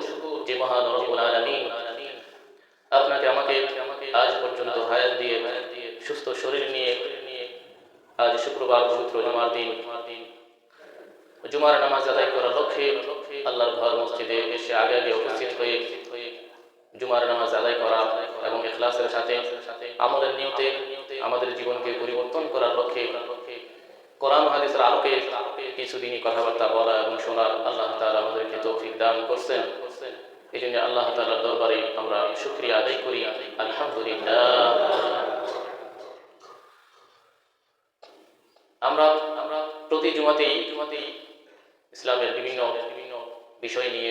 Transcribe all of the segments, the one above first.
শুকর যে মহান রব্বুল আলামিন আপনাকে আমাকে আজ পর্যন্ত হায়াত দিয়ে সুস্থ শরীর নিয়ে আজ শুক্রবার পবিত্র জুমার দিন জুমার নামাজ আদায় করার লক্ষ্যে আল্লাহর ঘর মসজিদে এসে আগে আগে উপস্থিত হয়ে জুমার নামাজ আদায় করা এবং ইখলাসের সাথে আমলের নিয়তে আমাদের জীবনকে পরিবর্তন করার লক্ষ্যে কোরআন হাদিসের আলোকে কিছুদিনই কথাবার্তা বলা এবং শোনার আল্লাহ তাআলা আমাদেরকে তৌফিক দান করছেন। এই জন্য আল্লাহ তাআলার দরবারে আমরা শুকরিয়া আদায় করি, আলহামদুলিল্লাহ। আমরা প্রতি জুমাতেই ইসলামের বিভিন্ন বিষয় নিয়ে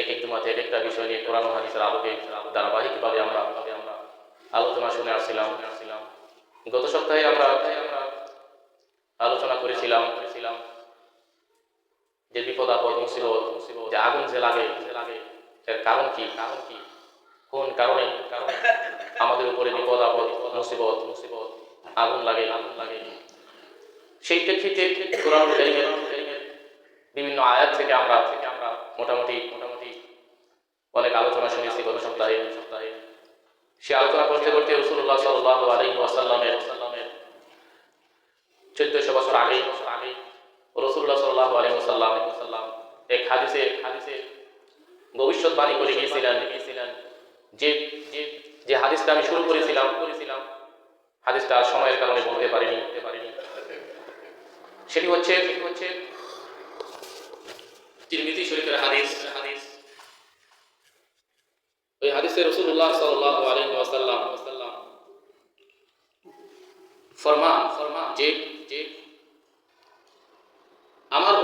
এক এক জুমাতে এক একটা বিষয় নিয়ে কোরআন হাদিসের আলোকে ধারাবাহিকভাবে আমরা আলোচনা শুনে আসছিলাম। গত সপ্তাহে আমরা আলোচনা করেছিলাম যে বিপদ আপদ মুসিবত, যে আগুন যে লাগে এর কারণ কি, কোন কারণে আমাদের উপরে বিপদ আপদ মুসিবত আগুন লাগে। সেই প্রেক্ষিতে কোরআন কারীমের বিভিন্ন আয়াত থেকে আমরা মোটামুটি অনেক আলোচনা শুনেছি গত সপ্তাহে। সে আলোচনা করতে করতে রাসূলুল্লাহ সাল্লাল্লাহু আলাইহি ওয়াসাল্লামের 1400 বছর আগে রাসূলুল্লাহ সাল্লাল্লাহু আলাইহি ওয়াসাল্লাম এক হাদিসে ভবিষ্যৎবাণী করে গিয়েছিলেন যে হাদিসটা আমি শুরু করেছিলাম, হাদিসটা সময়ের কারণে বলতে পারিনি। সেটি হচ্ছে তিরমিজি শরীফের হাদিস। ওই হাদিসে রাসূলুল্লাহ সাল্লাল্লাহু আলাইহি ওয়াসাল্লাম ফরমান যে আমার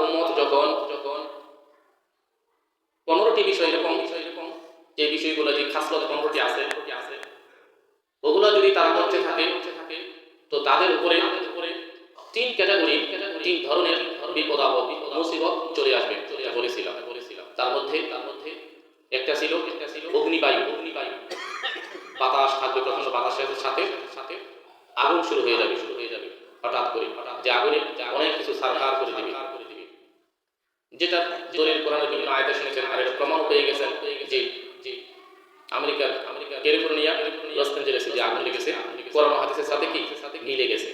উম্মত যখন 15টি বিষয় এরকম যে বিষয়গুলো, যে খাসলত 15টি আছে, ওগুলো যদি তারা করতে থাকে তো তাদের উপরে 3 ক্যাটাগরি, 3 ধরনের বিপদ আপদ মুসিবত চলে আসবে বলেছিলাম। তার মধ্যে একটা ছিল অগ্নিবায়ু। বাতাস থাকবে, প্রচন্ড বাতাসের সাথে আগুন শুরু হয়ে যাবে হঠাৎ করে, যে আগুনে অনেক কিছু সারকার করে দিবে, যেটা দলিল কোরআনের বিভিন্ন আয়াতে শুনেছেন। আর এটা প্রমাণ পেয়ে গেছেন যে আমেরিকার ক্যালিফোর্নিয়া লস অ্যাঞ্জেলেসে যে আগুন লেগেছে কোরআন হাদিসের সাথে মিলে গেছে।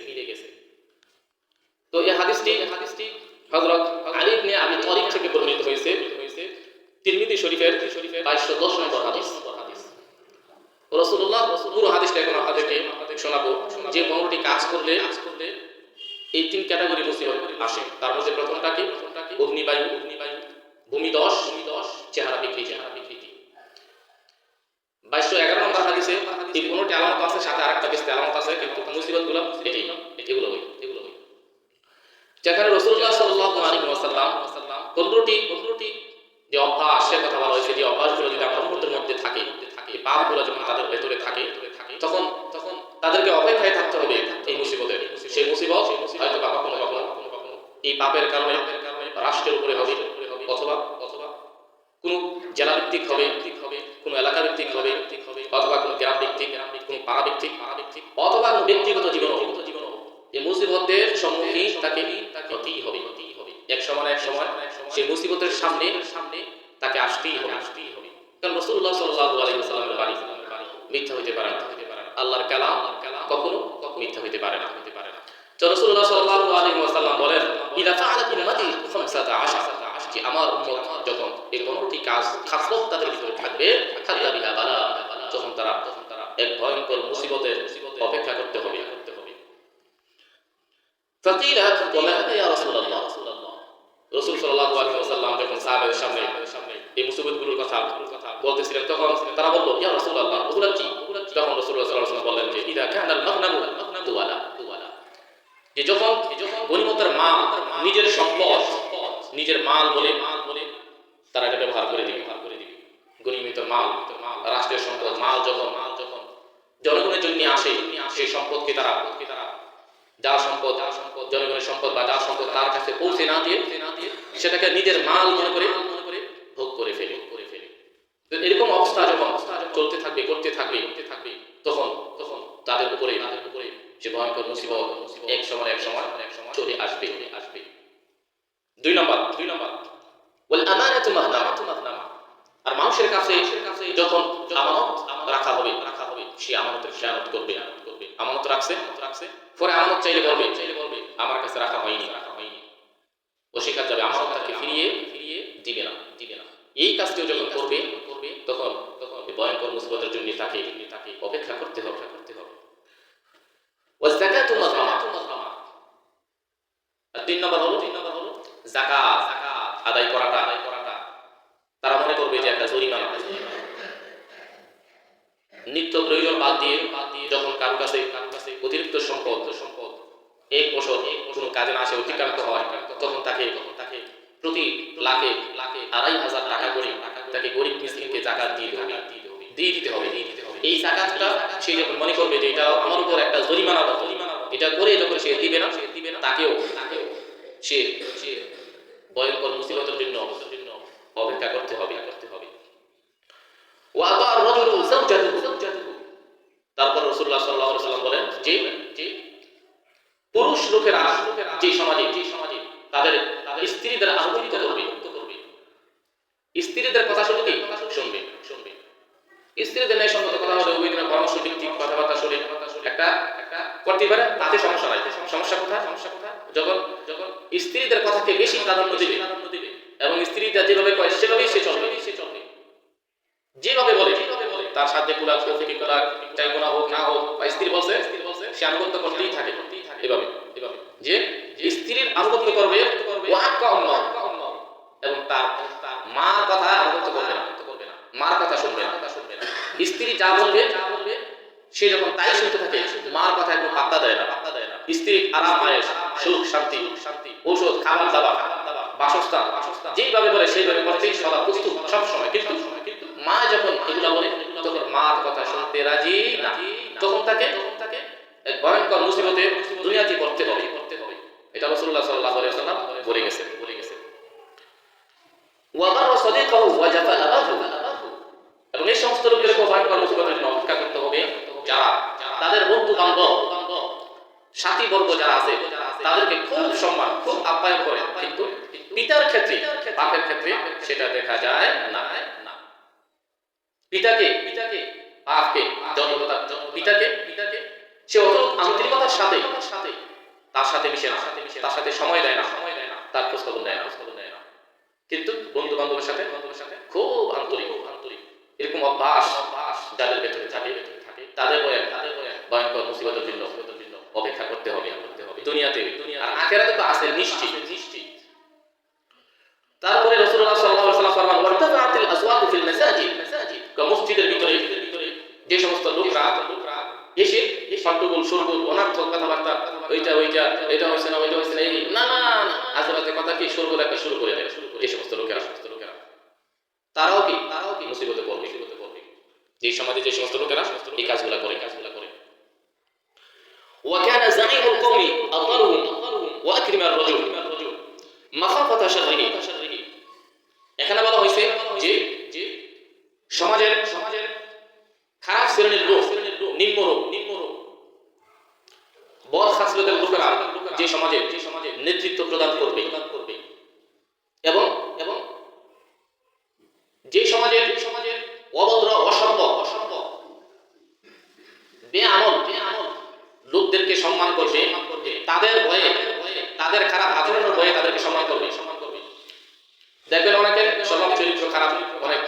তো এই হাদিসটি হযরত আলী ইবনে আবি তালিব থেকে বর্ণিত হয়েছে, তিরমিজি শরীফের 2210 নম্বর হাদিস। রাসূলুল্লাহ পুরো হাদিসটা এখন আপনাদেরকে শোনাবো যে 15টি কাজ করলে এই 3 ক্যাটাগরি মুসিবত আসে। তার মধ্যে প্রথমটা কি? অগ্নিবায়ু, ভূমিধস, চেহারা বিকৃতি। 2211 নম্বর হাদিসে এই 15টি আলামত আছে, সাথে আরেকটা বেশি আলামত আছে, কিন্তু মুসিবতগুলো এগুলো হয়। যেখানে রাসূলুল্লাহ সাল্লাল্লাহু আলাইহি ওয়াসাল্লাম 15টি যে অভ্যাস, সে কথা বলা হয়েছে, যে অভ্যাসগুলো যদি আমার উম্মতের মধ্যে থাকে, এই পাপগুলো যখন তাদের ভেতরে থাকে, তখন তাদেরকে অপেক্ষায় থাকতে হবে এই মুসিবতের। সেই মুসিবত হয়তো বা কখনো এই পাপের কারণে রাষ্ট্রের উপরে হবে, অথবা কোনো জেলা ভিত্তিক হবে, কোনো এলাকা ভিত্তিক হবে, অথবা কোনো গ্রাম ভিত্তিক, কোনো পাড়া ভিত্তিক, অথবা কোনো ব্যক্তিগত জীবন। এই মুসিবতের সম্মুখীন তাকে হতেই হবে। এক সময় সেই মুসিবতের সামনে তাকে আসতেই হবে। কারণ রাসূলুল্লাহ সাল্লাল্লাহু আলাইহি ওয়াসাল্লামের বাণী মিথ্যা হইতে পারে না, আল্লাহর কালাম কখনো মিথ্যা হইতে পারে না। তো রাসূলুল্লাহ সাল্লাল্লাহু আলাইহি ওয়াসাল্লাম বলেন, ইযা ফাআলাত উম্মতি 15 যে আমার উম্মত যখন এই 15টি কাজ খাসলত তাদের ভিতরে থাকবে, খাল্লা বিহা বালা, তখন তারা এক ভয়ঙ্কর মুসিবতের অপেক্ষা করতে হবে। ফাকিলা ওয়া মা ইয়া রাসূলুল্লাহ, রাসূল সাল্লাল্লাহু আলাইহি ওয়াসাল্লাম যখন সাহাবাদের সামনে এই মুসিবতগুলোর কথা বলতেছিলেন, তখন তারা বলল, ইয়া রাসূলুল্লাহ, ওগুলা কি? তখন রাসূলুল্লাহ সাল্লাল্লাহু আলাইহি ওয়াসাল্লাম বললেন যে ইযা কানাল মাগনামু দুওয়ালা, যে যখন গনিমতের মাল, নিজের সম্পদ, নিজের মাল বলে তারা এটা ব্যবহার করে দিবে। গনিমতের মাল, রাষ্ট্রের সম্পদ, মাল যখন জনগণের জন্য আসে, সেই সম্পদকে তারা যার সম্পদ জনগণের সম্পদ বা যার সম্পদ তার কাছে পৌঁছে না দিয়ে সেটাকে নিজের মাল মনে করে ভোগ করে ফেলে। এরকম অবস্থা যখন চলতে থাকবে, করতে থাকবে, তখন তাদের উপরে যে ভয়ঙ্কর মুসিবত এক সময় চলে আসবে। মানুষের কাছে যখন আমানত রাখা হবে সে আমানতের খেয়ানত করবে। আমানত রাখছে, পরে আমানত চাইলে বলবে আমার কাছে রাখা হয়নি, অস্বীকার যাবে, আমানতটাকে ফিরিয়ে দিবে না। এই কাজটিও যখন করবে তখন ভয়ঙ্কর মুসিবতের জন্য তাকে অপেক্ষা করতে হবে। ওয়াযাকাতু মাযলামা। আর 3 নম্বর হলো যাকাত আদায় করাটা। তারা মনে করবে যে একটা জরিমানা। নিত্য প্রয়োজন বাদ দিয়ে যখন কারো কাছে অতিরিক্ত সম্পদ 1 বছর কোনো কাজে না আসে, অতিক্রান্ত হয়, তখন তাকে প্রতি লাখে 2,500 টাকা করে তাকে গরিব মিসকিনকে যাকাত দিয়ে দিতে হবে। এই যাকাতটা সে যখন মনে করবে যে এটা আমার উপর একটা জরিমানা, এটা করে যখন সে দিবে না তাকেও সে ভয়ঙ্কর মুসিবতের জন্য অপেক্ষা করতে হবে। ওয়াতা আর-রাজুলু যাওজাতুহু। তারপর রাসূলুল্লাহ সাল্লাল্লাহু আলাইহি ওয়াসাল্লাম বলেন যে পুরুষ লোকেরা যে সমাজে তাদের স্ত্রীদের আনুগত্য করবে, স্ত্রীদের কথা শুনবে, স্ত্রীদের ন্যায় সম্মত কথা হলে ওই দিনের পরামর্শ ভিত্তিক কথাবার্তা শুনে একটা করতে পারে, তাতে সমস্যা নাই। সমস্যা কোথায়? যখন স্ত্রীদের কথাকে বেশি প্রাধান্য দিবে এবং স্ত্রীরা যেভাবে কয় সেভাবেই সে চলবে, যেভাবে বলে তার সাথে কুলাক তৌফিক কুলাক চাই গুনাহ হোক না হোক, বা স্ত্রী বলছে সে আনুগত্য করতেই থাকে এভাবে যে স্ত্রীর আনুগত্য করবে এবং তার মার কথা আনুগত্য করবে না, মার কথা শুনবে না। স্ত্রী যা বলবে সে যখন তাই শুনতে থাকে, মার কথা একটু পাত্তা দেয় না। স্ত্রী আরাম আয়েশ, সুখ শান্তি, ঔষধ, খাবার দাবার, বাসস্থান যেইভাবে বলে সেইভাবে করতে সদা প্রস্তুত সবসময়। কিন্তু মা যখন এগুলা বলে তখন মার কথা শুনতে রাজি না, তখন তাকে এক ভয়ঙ্কর মুসিবতে দুনিয়াতে পড়তে হবে। এটা রাসূলুল্লাহ সাল্লাল্লাহু আলাইহি ওয়াসাল্লাম বলে গেছে। ওয়া বাররা সাদিকাহু ওয়া জাফা আবাহু। এবং এই সমস্ত লোকের ভয়ঙ্কর মুসিবতের জন্য অপেক্ষা করতে হবে যারা তাদের বন্ধু বান্ধব সাথী বর্গ যারা আছে তাদেরকে খুব সম্মান, খুব আপ্যায়ন করে, কিন্তু পিতার ক্ষেত্রে, বাপের ক্ষেত্রে সেটা দেখা যায় না। পিতাকে বাপকে জন্মদাতা পিতাকে সে অত আন্তরিকতার সাথে তার সাথে মিশে না, তার সাথে সময় দেয় না, তার খোঁজ খবর দেয় না। কিন্তু বন্ধু বান্ধবের সাথে খুব আন্তরিক এরকম অভ্যাস যাদের ভেতরে থাকে তাদের ভয়ঙ্কর মুসিবতের জন্য অপেক্ষা করতে হবে দুনিয়াতে। আর আখিরাতে তো আছে নিশ্চিত। তারপরে রাসূলুল্লাহ সাল্লাল্লাহু আলাইহি ওয়াসাল্লাম ফরমান ওয়ারতাফাআতিল আসওয়াতু ফিল মাসাজিদ। মসজিদের ভিতরে যে সমস্ত লোকরা এসে ফাটুগুল সুরগুল অনার্থক কথাবার্তা, ওইটা এটা হইছে না এই না আজেবাজে কথা কি সুরগুল একটা শুরু করে দেয় এই সমস্ত লোকেরা তারাও কি মুসিবতে পড়বে। যে সমাজে যে সমস্ত লোকেরা এই কাজগুলো করে। وكان زعيم القوم أطهرهم وأكرم الرجل مخافة شره। এখানে বলা হয়েছে যে সমাজের খারাপ শ্রেণীর লোক, নিম্ন বদ খাসলতের লোকেরা যে সমাজে নেতৃত্ব প্রদান করবে এবং যে সমাজের অভদ্র অসভ্য বেআমল লোকদেরকে সম্মান করবে, তাদের ভয়ে, তাদের খারাপ আচরণের ভয়ে তাদেরকে সম্মান করবে। দেখবেন অনেকে স্বভাব চরিত্র খারাপ, অনেক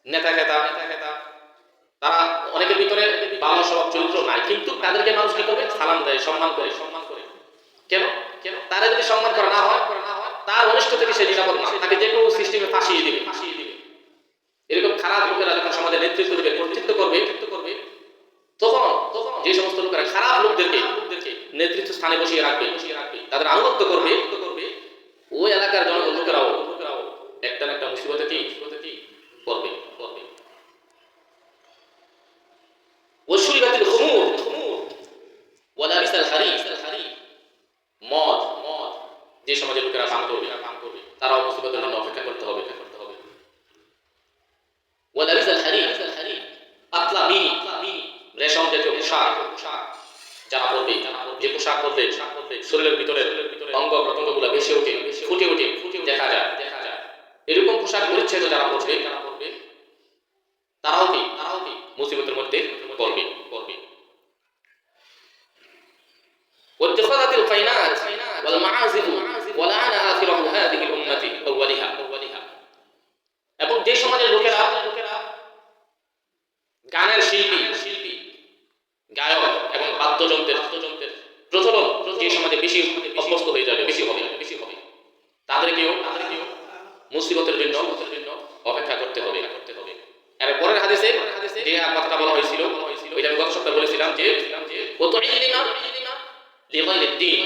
নেতা খেতা, তারা অনেকের ভিতরে ভালো স্বভাব চরিত্র নাই, কিন্তু তাদেরকে মানুষ কি করবে? সালাম দেয়, সম্মান করে। কেন? তারা যদি সম্মান করা না হয় তার অনিষ্ট থেকে সে নিরাপদ না, তাকে যে কোনো সিস্টেমে ফাঁসিয়ে দিবে। এরকম খারাপ লোকেরা যখন সমাজের নেতৃত্ব দেবে, কর্তৃত্ব করবে, তখন যে সমস্ত লোকেরা খারাপ লোকদেরকে নেতৃত্ব স্থানে বসিয়ে রাখবে, তাদের আনুগত্য করবে, ওই এলাকার জনগণ লোকেরাও একটা না একটা মুসিবতে কি করবে। ওয়াশুরিবাতিল খুমুর ওয়ালাবিসাল হারির। মদ যে সমাজের লোকেরা পান করবে তারাও মুসিবতের জন্য অপেক্ষা করতে হবে। ওয়ালাবিসাল হারির, পাতলা মিনি রেশম জাতীয় পোশাক যারা পরবে, যে পোশাক পরলে শরীরের ভিতরে অঙ্গ প্রত্যঙ্গ গুলা ভেসে ওঠে, ফুটে দেখা যায়, এরকম পোশাক পরিচ্ছদ যারা পরবে তাদেরকেও মুসিবতের জন্য অপেক্ষা করতে হবে। এর পরের হাদিসে যে কথাটা বলা হয়েছিল ওইটা আমি গত সপ্তাহে বলেছিলাম যে কত ইলমা লিগাইরিদ দ্বীন,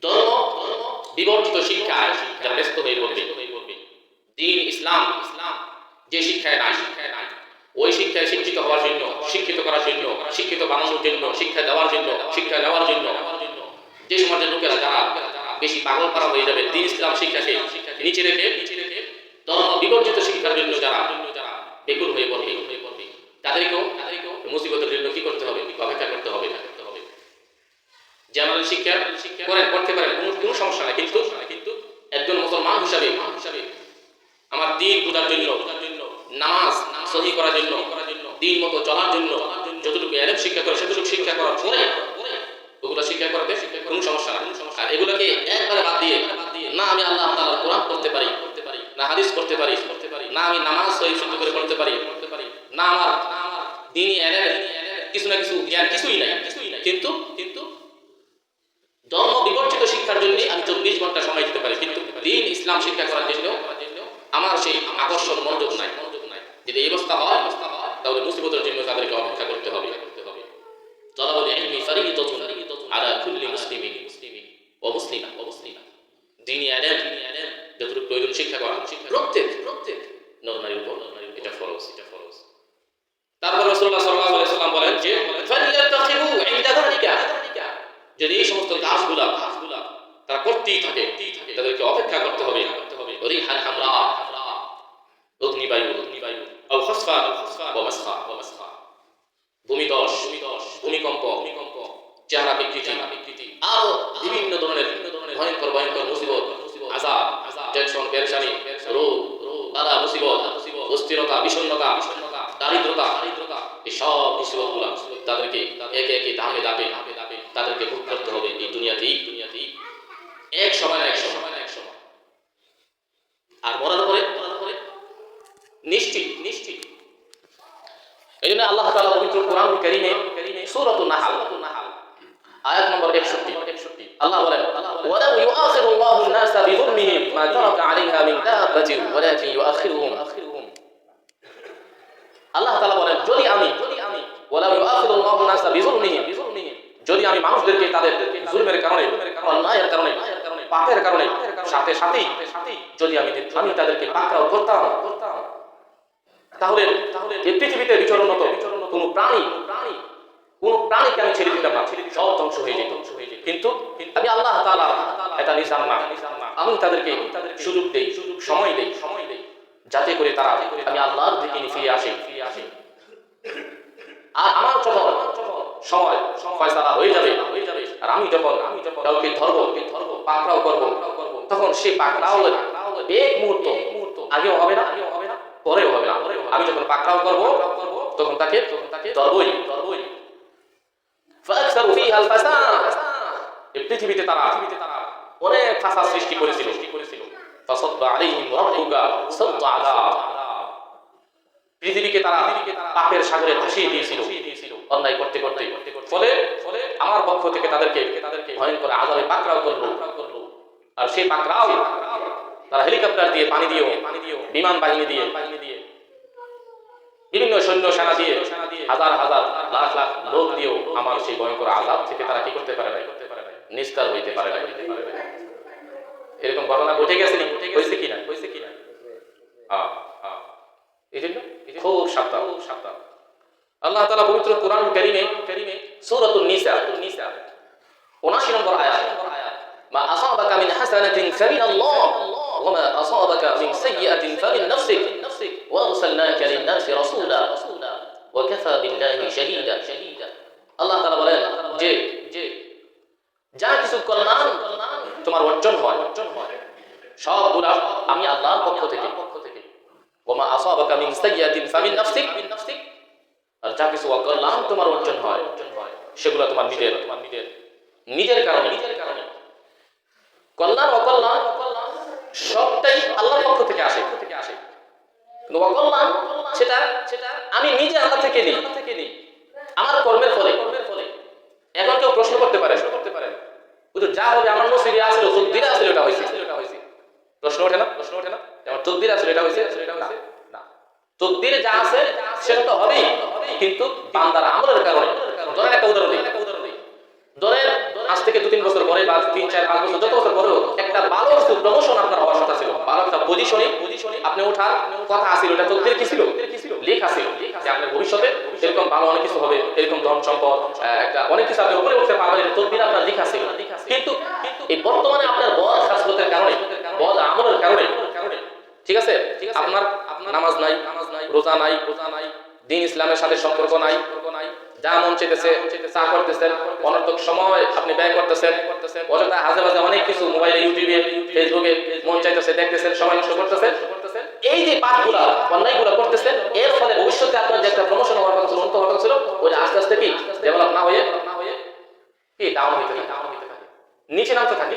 ধর্ম বিবর্জিত শিক্ষায় যারা ব্যস্ত হয়ে পড়বে, দ্বীন ইসলাম যে শিক্ষায় নাই ওই শিক্ষায় শিক্ষিত হওয়ার জন্য, শিক্ষিত করার জন্য, শিক্ষিত বানানোর জন্য, শিক্ষা দেওয়ার জন্য, শিক্ষা নেওয়ার জন্য যে সমাজের লোকেরা যারা বেশি পাগল করা হয়ে যাবে দ্বীন ইসলাম শিক্ষাকে নিচে রেখে ধর্ম বিবর্জিত শিক্ষার জন্য যারা বেকুল হয়ে পড়বে তাদেরকেও মুসিবতের জন্য কি করতে হবে? অপেক্ষা করতে হবে। যে আমাদের শিক্ষা করতে পারেন কোনো সমস্যা নাই, কিন্তু একজন মুসলমান হিসাবে আমার দ্বীন বোঝার জন্য, নামাজ সহি করার জন্য, দ্বীন মতো চলার জন্য যতটুকু ইলম শিক্ষা করে সেতটুকু শিক্ষা করার পরে ওগুলো শিক্ষা করতে কোনো সমস্যা নাই। আর এগুলোকে একবারে বাদ দিয়ে না আমি আল্লাহ তাআলার কোরআন পড়তে পারি, না হাদিস পড়তে পারি, না আমি নামাজ সহি শুদ্ধ করে পড়তে পারি, না আমার দ্বীনি ইলম কিছু না কিছু জ্ঞান কিছুই নাই, কিন্তু ধর্ম বিবর্জিত শিক্ষার জন্য আমি 24 ঘন্টা সময় দিতে পারি, কিন্তু দ্বীন ইসলাম শিক্ষা করার জন্য আমার সেই আকর্ষণ মনোযোগ নাই। যদি এই অবস্থা হয় তাহলে মুসিবতের জন্য তাদেরকে অপেক্ষা করতে হবে। তলাবুল ইলমি ফরিদাতুন আলা কুল্লি মুসলিমিন ওয়া মুসলিমা। দ্বীনি ইলম যতটুকু প্রয়োজন শিক্ষা করা প্রত্যেক নরনারীর উপর এটা ফরজ। তারপর রাসূলুল্লাহ সাল্লাল্লাহু আলাইহি ওয়াসাল্লাম বলেন যে ফালিয়াতাখিবু ইনদা যালিকা, যদি এই সমস্ত কাজগুলা তারা করতেই থাকে তাদেরকে অপেক্ষা করতে হবে। রিহান হামরা, অগ্নিবায়ু, আও খাসফা ওয়া মাসখা, ভূমিধস, ভূমিকম্প, চেহারা বিকৃতি, আরো বিভিন্ন ধরনের ভয়ঙ্কর মুসিবত, আযাব, টেনশন, পেরেশানি, রোগ, বালা মুসিবত, অস্থিরতা, বিষণ্ণতা, দারিদ্রতা, এই সব মুসিবতগুলা তাদেরকে একে একে ধাপে ধাপে তাদেরকে ভোগ করতে হবে এই দুনিয়াতেই এক সময়। আর মরার পরে নিশ্চিত। এই জন্য আল্লাহ তাআলা পবিত্র কোরআনুল কারীমে সূরাতুন নাহল আয়াত নম্বর 61 আল্লাহ বলেন ওয়ালাউ ইউআখিরুল্লাহু আন-নাসা বিযুলমিহিম মা তারাকা আলাইহা মিন দাব্বাতিন ওয়ালাকিন ইউআখিরুহুম। আল্লাহ তাআলা বলেন যদি আমি ওয়ালাউ ইউআখিরুল্লাহু আন-নাসা বিযুলমিহিম, যদি আমি মানুষদেরকে তাদের জুলমের কারণে, অন্যায়ের কারণে, পাপের কারণে সাথে যদি আমি তাদেরকে পাকড়াও করতাম, তাহলে এই পৃথিবীতে বিচরণরত কোনো প্রাণীকে আমি ছেড়ে দিতাম না, সব ধ্বংস হয়ে যেত। কিন্তু আমি আল্লাহ তাআলা এটা নিজাম না, আমি তাদেরকে সুযোগ দেই, সময় দেই, যাতে করে তারা আমি আল্লাহর দিকে ফিরে আসে। আর আমার যখন সময় ফয়সালা হয়ে যাবে আর আমি যখন কাউকে ধরবো, পাকড়াও করব, তখন সেই পাকড়াও এক মুহূর্ত আগেও হবে না, পরেও হবে না। আমি যখন পাকড়াও করব তখন তাকে ধরবই। ফাকসারু ফিহা আল ফাসাদ, এই পৃথিবীতে তারা অনেক ফাসাদ সৃষ্টি করেছিল। ফাসাব্বা আলাইহিম রাব্বুকা সাওতা আযাব, পৃথিবীকে তারা পাপের সাগরে ভাসিয়ে দিয়েছিল অন্যায় করতে। ফলে আমার পক্ষ থেকে তাদেরকে ভয়ঙ্কর আযাবে পাকড়াও করলো। আর সেই পাকড়াও তারা হেলিকপ্টার দিয়ে, পানি দিয়েও, বিমান বাহিনী দিয়ে, বিভিন্ন সৈন্য সেনা দিয়ে, হাজার লাখ লোক দিয়েও আমার সেই ভয়ঙ্কর আযাব থেকে তারা কি করতে পারে না, নিস্তার হইতে পারে না। এরকম ঘটনা ঘটে গেছে হয়েছে কিনা? এই জন্য খুব সাবধান। আল্লাহ তাআলা পবিত্র কোরআনুল কারীমে সূরাতুন নিসা 79 নম্বর আয়াত মা আসাবাকা মিন হাসানাতিন ফামিনাল্লাহ ওয়া মা আসাবাকা মিন সাইয়্যাতিন ফামিন নাফসিক ওয়া আরসালনাকা লিন-নাসি রাসূলা ওয়া কাফা বিল্লাহি শাহীদা। আল্লাহ তাআলা বলেন যে যা কিছু কল্যাণ তোমার অর্জন হয় সবগুলা আমি আল্লাহর পক্ষ থেকে। ওয়া মা আসাবাকা মিন সাইয়্যাতিন ফামিন নাফসিক, আর যা কিছু অকল্যাণ তোমার অর্জন হয় সেগুলো তোমার নিজের কারণে। কল্যাণ অকল্যাণ সবটাই আল্লাহর পক্ষ থেকে আসে, কিন্তু অকল্যাণ সেটা আমি নিজে আল্লাহ থেকে নিই, আমার কর্মের ফলে। এখন কেউ প্রশ্ন করতে পারে যা হবে আমার নসিবে আছে, তকদির আছে এটা হয়েছে না, তকদির যা আছে সেটা তো হবেই, কিন্তু বান্দার আমলের কারণে। ধরেন একটা উদাহরণ দিই, ধরেন আজ থেকে 2-3 বছর পরে বা 3-4-5 বছর যত বছর পরেও একটা ভালো কিছু প্রমোশন আপনার হওয়ার কথা ছিল, ভালো একটা পজিশনে আপনি ওঠার কথা আছিল, এটা তকদির কি ছিল? লেখা ছিল যে আপনার ভবিষ্যতে এরকম ভালো অনেক কিছু হবে, এরকম ধন সম্পদ একটা অনেক কিছু আপনি উপরে উঠতে পারবেন, এটা তকদির আপনার লেখা ছিল। কিন্তু এই বর্তমানে আপনার বদ খাসলতের কারণে, বদ আমলের কারণে, ঠিক আছে, আপনার নামাজ নাই, রোজা নাই, দ্বীন ইসলামের সাথে সম্পর্ক নাই, যা মন চাইতেছে তা করতেছেন, অনর্থক সময় আপনি ব্যয় করতেছেন, অযথা হাজে বাজে অনেক কিছু মোবাইলে, ইউটিউবে, ফেসবুকে মন চাইতেছে দেখতেছেন, সময় নষ্ট করতেছেন। এই যে পাপগুলা, অন্যায়গুলা করতেছেন, এর ফলে ভবিষ্যতে আপনার যে একটা প্রমোশন হওয়ার কথা ছিল, উন্নত হওয়ার কথা ছিল, ওই আস্তে আস্তে কি ডেভেলপ না হয়ে কি ডাউন হইতে থাকে, নিচে নামতে থাকে।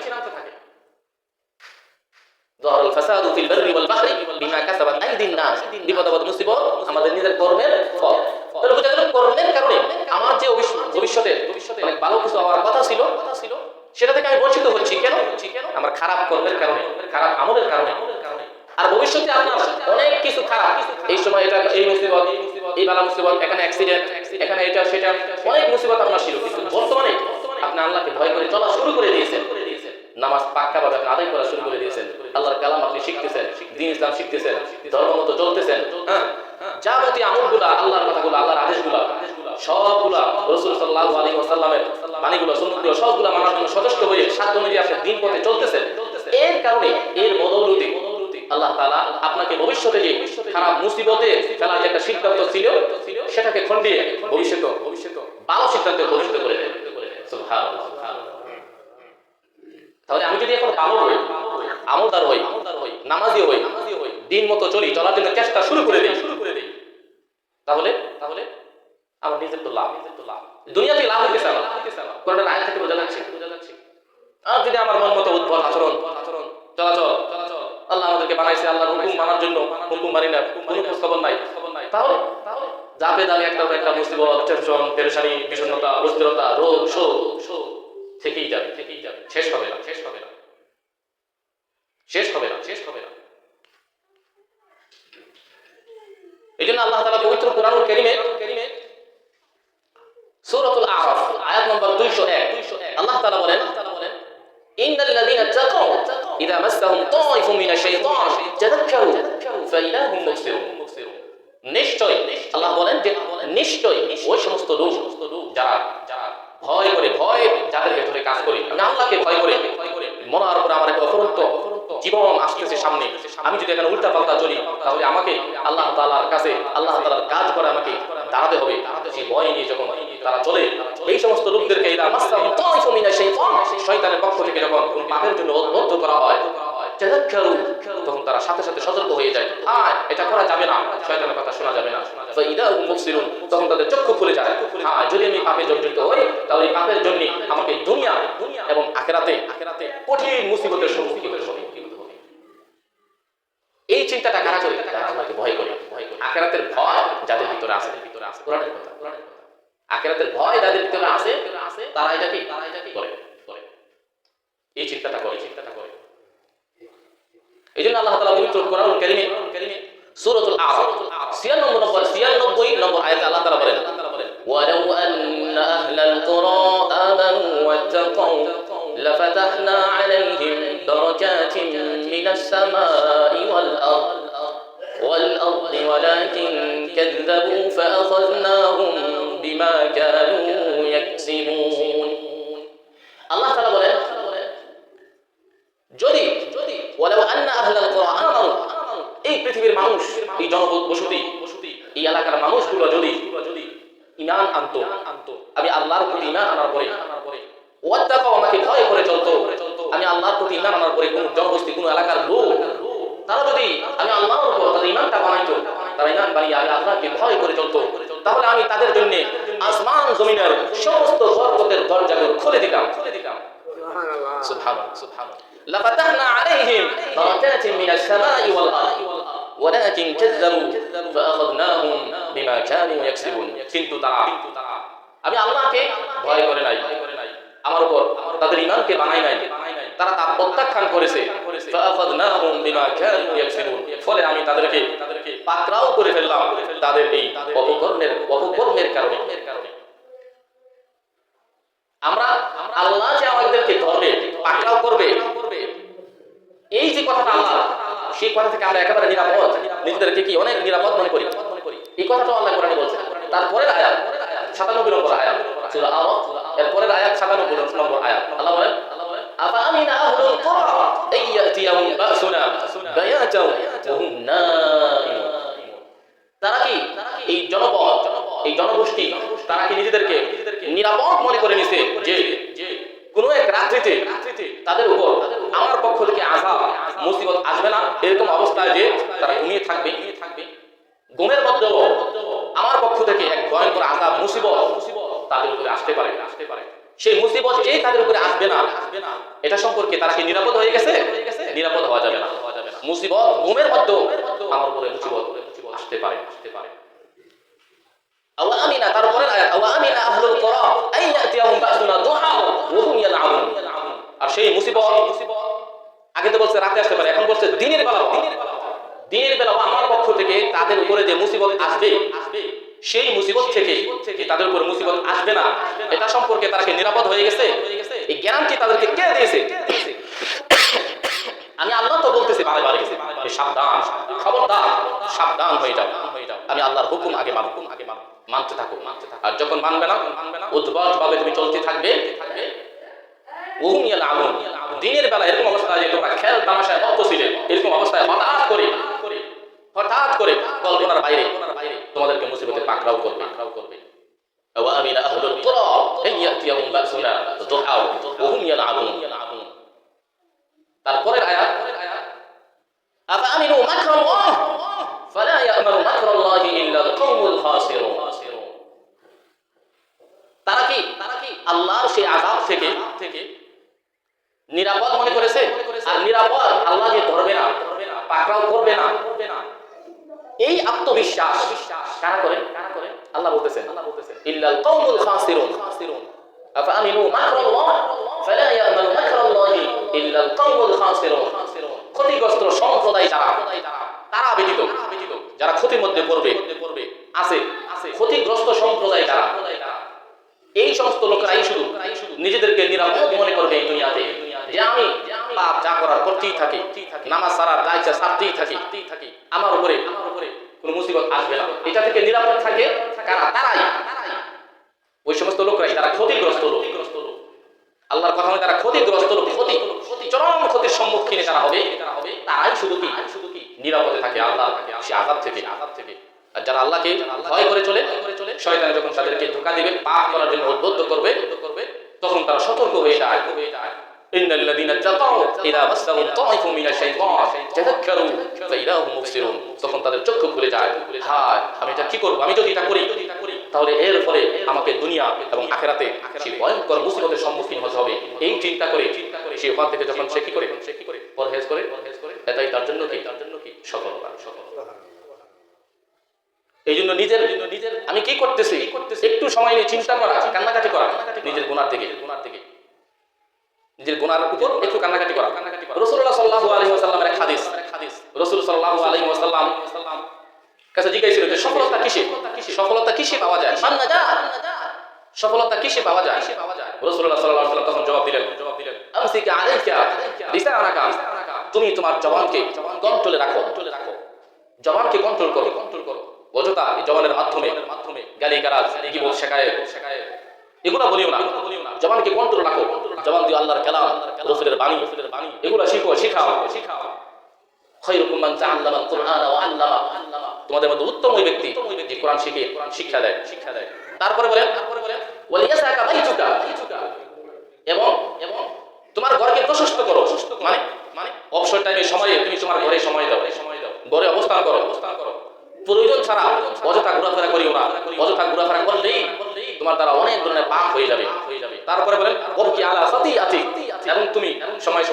ظهر الفساد في البر والبحر بما كسبت ايدي الناس, বিপদ আপদ মুসিবত আমাদের নিজের কর্মের ফল। তাহলে বুঝা গেল কর্মের কারণে আমার যে ভবিষ্যতে অনেক ভালো কিছু হওয়ার কথা ছিল সেটা থেকে আমি বঞ্চিত হচ্ছি। কেন? আমার খারাপ কর্মের কারণে, খারাপ আমলের কারণে। আর ভবিষ্যতে আপনার অনেক কিছু খারাপ, এই সময় এটা, এই মুসিবত, এই বালা মুসিবত, এখানে অ্যাক্সিডেন্ট, এখানে এটা সেটা, অনেক মুসিবত আপনার ছিল, কিন্তু বর্তমানে আপনি আল্লাহকে ভয় করে চলা শুরু করে দিয়েছেন, নামাজ পাক্কাভাবে আপনি আদায় করা শুরু করে দিয়েছেন, আল্লাহর কালাম আপনি শিখতেছেন, দ্বীন ইসলাম শিখতেছেন, ধর্ম মতো চলতেছেন, যাবতীয় আমলগুলা, আল্লাহর কথাগুলো, আল্লাহর আদেশগুলা সবগুলা, রাসূল সাল্লাল্লাহু আলাইহি ওয়াসাল্লামের বাণীগুলো, সুন্নাতগুলো সবগুলা মানার জন্য সচেষ্ট হয়ে সাধ্য অনুযায়ী আপনি দ্বীন পথে চলতেছেন। এর কারণে, এর বদৌলতে আল্লাহ তাআলা আপনাকে ভবিষ্যতে যে খারাপ মুসিবতে ফেলার যে একটা সিদ্ধান্ত ছিল সেটাকে খণ্ডিয়ে ভবিষ্যতে ভালো সিদ্ধান্তে পরিণত করে দেন। সুবহানাল্লাহ। তাহলে আমি যদি এখন ভালো হই, আমলদার হই, নামাজি হই, দিন মতো চলার জন্য চেষ্টা শুরু করে দেই, তাহলে আমার নিজের তো লাভ, দুনিয়াতে লাভ হইতেছে আমার, কোরআনের আয়াত থেকে বোঝা যাচ্ছে। আর যদি আমার মন মতো উদ্ভট আচরণ চলাচল, আল্লাহ আমাদেরকে বানাইছে আল্লাহর হুকুম মানার জন্য, হুকুম মানি না, কোনো খোঁজ খবর নাই, তাহলে যাবে দাবি একটা মুসিবত, টেনশন, পেরেশানি, বিষণ্ণতা, অস্থিরতা, রোগ শোক থেকেই যাবে, শেষ হবে না। এই জন্য আল্লাহ তাআলা পবিত্র কোরআনুল কারীমে সূরাতুল আরাফ আয়াত নম্বর 201 আল্লাহ তাআলা বলেন, ইন্নাল লাযীনা তাকাউ ইযা মাসসাহুম তায়ফুম মিনাশ শাইতান তাযাক্কারু ফাইদা হুম মুবসিরুন। নিশ্চয় আল্লাহ বলেন যে নিশ্চয় ওই সমস্ত লোক যারা ভয় যাদের ভেতরে কাজ করে, আমি আল্লাহকে ভয় করে মনার উপর আমার একটা অফুরন্ত জীবন আসতেছে সামনে, আমি যদি এখানে উল্টা পাল্টা চলি তাহলে আমাকে আল্লাহ তাআলার কাছে, আল্লাহ তাআলার কাজ করে আমাকে দাঁড়াতে হবে। সেই ভয় নিয়ে যখন তারা চলে, এই সমস্ত লোকদেরকে ইদা মাসসাহুম তায়ফুম মিনাশ শাইতান, শয়তানের পক্ষ থেকে যখন কোন পাপের জন্য উদ্বুদ্ধ করা হয়, তাযাক্কারু, তখন তারা সাথে সাথে সতর্ক হয়ে যায়, এটা করা যাবে না, শয়তানের কথা শোনা যাবে না। ফাইদা হুম মুবসিরুন, তখন তাদের চক্ষু খুলে যায়, যদি আমি পাপে জড়িত হই তাহলে এই পাপের জন্য আমাকে দুনিয়া এবং আখিরাতে কঠিন মুসিবতের সম্মুখীন হতে হবে। এই চিন্তাটা কারা করে? যারা আল্লাহকে ভয় করে। আখিরাতের ভয় যাদের ভিতরে আছে, কোরআনের কথা, আখিরাতের ভয় যাদের ভিতরে আছে তারা এটা কি করে, এই চিন্তাটা করে। এই জন্য আল্লাহ তাআলা পবিত্র কোরআনুল কারীমে সূরাতুল আরাফ 96 নম্বর আয়াতে আল্লাহ তাআলা বলেন, ওয়ালাউ আন্না আহলাল কুরা আমানু ওয়াত্তাকাউ লাফাতাহনা আলাইহিম দারাজাতিন মিনাস সামাই ওয়াল আরদি ওয়ালাকিন কাযযাবু ফাআখাযনাহুম বিমা কানু ইয়াকসিবুন। আল্লাহ তাআলা বলেন, যদি ওয়ালাউ আন্না আহলাল কুরা আমানু, এই পৃথিবীর মানুষ, এই জনবসতি, এই এলাকার মানুষগুলো যদি ঈমান আনতো, আমি আল্লাহর প্রতি ঈমান আনার পরে, ওয়াত্তাকাউ, আমাকে ভয় করে চলতো, আমি আল্লাহর প্রতি ঈমান আনার পরে কোন জনবসতি, কোন এলাকার লোক তারা যদি আমি আল্লাহর উপর তাদের ঈমানটা বানাইতো, তারা ঈমান বানিয়ে আমি আল্লাহকে ভয় করে চলতো, তাহলে আমি তাদের জন্য আসমান জমিনের সমস্ত বরকতের দরজাগুলো খুলে দিতাম। সুবহানাল্লাহ। লাফাতাহনা আলাইহিম দারাজাতিন মিনাস সামাই ওয়াল আরদি ওয়ালাকিন কাযযাবু ফাআখাযনাহুম বিমা কানু ইয়াকসিবুন। কিন্তু তারা আমি আল্লাহকে ভয় করে নাই, আমার উপর তাদের ঈমানকে বানাই নাই, তারা তা প্রত্যাখ্যান করেছে। ফাআখাযনাহুম বিমা কানু ইয়াকসিবুন, ফলে আমি তাদেরকে পাকড়াও করে ফেললাম তাদের এই অপকর্মের কারণে। আমরা আল্লাহ যে আমাদেরকে ধরবে, পাকড়াও করবে, এই যে কথাটা আল্লাহ, সেই কথা থেকে আমরা একেবারে নিরাপদ, নিজেদেরকে কি অনেক নিরাপদ মনে করি। এই কথাটা আল্লাহ কোরআনে বলছেন। তারপরের আয়াত 97 নম্বর আয়াত সূরা আরাফ, এরপরের আয়াত 97 নম্বর আয়াত, আল্লাহ বলেন আফা আমিনা আহলুল কুরা আইয়াতিয়াহুম বাসুনা বায়াতাও ওয়া হুম নাঈমুন। তারা কি এই জনপদ, এই জনগোষ্ঠী, তারা কি নিজেদেরকে নিরাপদ মনে করে নিছে যে কোন এক রাত্রিতে তাদের উপর আমার পক্ষ থেকে আযাব মুসিবত আসবে না, এরকম অবস্থায় যে তারা ঘুমিয়ে থাকবে। ঘুমের মধ্যেও আমার পক্ষ থেকে এক ভয়ঙ্কর আযাব মুসিবত তাদের উপরে আসতে পারে। সেই মুসিবত যেই তাদের উপরে আসবে না, এটা সম্পর্কে তারা কি নিরাপদ হয়ে গেছে? নিরাপদ হওয়া যাবে না। মুসিবত ঘুমের মধ্যেও আমার উপরে মুসিবত আসতে পারে। আওয়া আমিনা, তারপরের আয়াত আওয়া আমিনা আহলুল কুরা আইয়াতিয়াহুম বাসুনা দুহা ওয়া হুম ইয়ালআবুন। আর সেই মুসিবত আগে তো বলছে রাতে আসতে পারে, এখন বলছে দিনের বেলা। দিনের বেলা আমার পক্ষ থেকে তাদের উপরে যে মুসিবত আসবে, সেই মুসিবত থেকে তাদের উপর মুসিবত আসবে না, এটা সম্পর্কে তারা কি নিরাপদ হয়ে গেছে? এই গ্যারান্টি তাদেরকে কে দিয়েছে? আমি আল্লাহ তো বলতেছি বারে বারে, সাবধান, খবরদার, সাবধান হয়ে যাও। আমি আল্লাহর হুকুম আগে মানতে থাকো। আর যখন মানবে না, উদ্ভট ভাবে তুমি চলতে থাকবে, ওহুম ইয়ালআবুন, দিনের বেলা এরকম অবস্থায় যে তোমরা খেল তামাশায় মত্ত ছিলে, এরকম অবস্থায় হঠাৎ করে কল্পনার বাইরে তোমাদেরকে মুসিবতে পাকড়াও করবে। ওয়া আমিনা আহলুল কুরা আইয়াতিয়াহুম বাসুনা দুহা ওয়া হুম ইয়ালআবুন। তারপরের আয়াত আফা আমিনু মাকরাল্লাহ ফালা ইয়ামানু মাকরাল্লাহি ইল্লাল কওমুল খাসিরুন। তারা কি আল্লাহর সেই আযাব থেকে নিরাপদ মনে করেছে? আর নিরাপদ আল্লাহ যে ধরবে না, পাকড়াও করবে না, এই আত্মবিশ্বাস কারা করে? আল্লাহ বলতেছেন ইল্লাল কওমুল খাসিরুন। আফা আমিনু মাকরাল্লাহ ফালা ইয়ামানু মাকরাল্লাহি ইল্লাল কওমুল খাসিরুন। ক্ষতিগ্রস্ত সম্প্রদায় তারা ব্যতীত, যারা ক্ষতির মধ্যে পড়বে আছে, ক্ষতিগ্রস্ত সম্প্রদায় যারা, এই সমস্ত লোকেরাই শুধু নিজেদেরকে নিরাপদ মনে করবে এই দুনিয়াতে, যে আমি পাপ যা করার করতেই থাকি, নামাজ ছাড়ার যা ইচ্ছা ছাড়তেই থাকি, আমার উপরে কোনো মুসিবত আসবে না, এটা থেকে নিরাপদ থাকে কারা? তারাই, ওই সমস্ত লোকরাই যারা ক্ষতিগ্রস্ত লোক। আল্লাহর কথা তারা ক্ষতিগ্রস্ত লোক, চরম ক্ষতির সম্মুখীন যারা হবে, তারাই শুধু কি নিরাপদে থাকে আল্লাহ সে আযাব থেকে। আর যারা আল্লাহকে ভয় করে চলে, শয়তান যখন তাদেরকে ধোঁকা দিবে, পাপ করার জন্য উদ্বুদ্ধ করবে, তখন তারা সতর্ক হয়ে যায়। ইন্নাল্লাযীনা তাকাউ ইযা মাসসাহুম তাইফুম মিনাশ শাইতান তাযাক্কারু ফাইদা হুম মুবসিরুন। তখন তাদের চক্ষু খুলে যায়, হায় আমি এটা কি করব, আমি যদি এটা করি তাহলে এর ফলে আমাকে দুনিয়া এবং আখিরাতে সেই ভয়ঙ্কর মুসিবতের সম্মুখীন হতে হবে। এই চিন্তা করে সে ওখান থেকে যখন সে কি করে পরহেজ করে, এটাই তার জন্য কি সফলতা। এই জন্য নিজের আমি কি করতেছি একটু সময় নিয়ে চিন্তা করা, কান্নাকাটি করা, নিজের গুনার দিকে, নিজের গুনার উপর একটু কান্নাকাটি করা। রাসূলুল্লাহ সাল্লাল্লাহু আলাইহি ওয়াসাল্লামের এক হাদিস, রাসূল সাল্লাল্লাহু আলাইহি ওয়াসাল্লাম কাছে জিজ্ঞাসা ছিল সফলতা কিসে পাওয়া যায়? সফলতা কিসে পাওয়া যায়? রাসূলুল্লাহ সাল্লাল্লাহু আলাইহি ওয়াসাল্লাম তখন জবাব দিলেন আমসিকা আলাইকা লিসানাকা, তুমি তোমার জবানকে কন্ট্রোলে রাখো, জবানকে কন্ট্রোল করো। অযথা এই জবানের মাধ্যমে গালিগালাজ, গীবত, শিকায়েত এগুলা বলিও না, জবানকে কন্ট্রোল রাখো। জবান দিয়ে আল্লাহর কালাম, রাসূলের বাণী এগুলা শিখাও। খায়রুকুম মান তাআল্লামাল কুরআনা ওয়া আল্লামা, তোমাদের মধ্যে উত্তম ওই ব্যক্তি যে কোরআন শিখে শিক্ষা দেয়। তারপরে বলেন ওয়ালিয়াসাকা বাইতুকা, এবং তোমার ঘরকে প্রশস্ত করো, মানে অবসর টাইমে সময়ে তুমি তোমার ঘরে সময় দাও, ঘরে অবস্থান করো। প্রয়োজন ছাড়া অযথা ঘোরাফেরা করিও না, অযথা ঘোরাফেরা করলেই তোমার দ্বারা অনেক ধরনের পাপ হয়ে যাবে। তারপরে বলেন ওয়াবকি আলা খাতিআতি, এবং তুমি সময়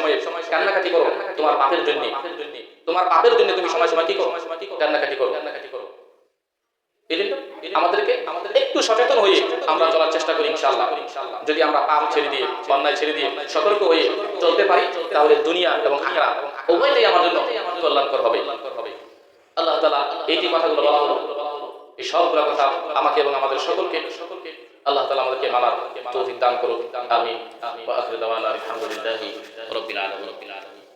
কান্নাকাটি করো তোমার পাপের জন্য, তুমি সময় কি করো? কান্নাকাটি করো। এই জন্য আমাদেরকে একটু সচেতন হয়ে আমরা চলার চেষ্টা করি ইনশাআল্লাহ। যদি আমরা পাপ ছেড়ে দিয়ে, অন্যায় ছেড়ে দিয়ে সতর্ক হয়ে চলতে পারি, তাহলে দুনিয়া এবং আখিরাত উভয়টাই আমার জন্য কল্যাণকর হবে। আল্লাহ তাআলা এই যে কথাগুলো বলা হলো, এই সবগুলো কথা আমাকে এবং আমাদের সকলকে আল্লাহ তাআলা আমাদেরকে মানার তৌফিক দান করুক। আমিন। ওয়া আখিরু দাওয়ানা আলহামদুলিল্লাহি রাব্বিল আলামিন।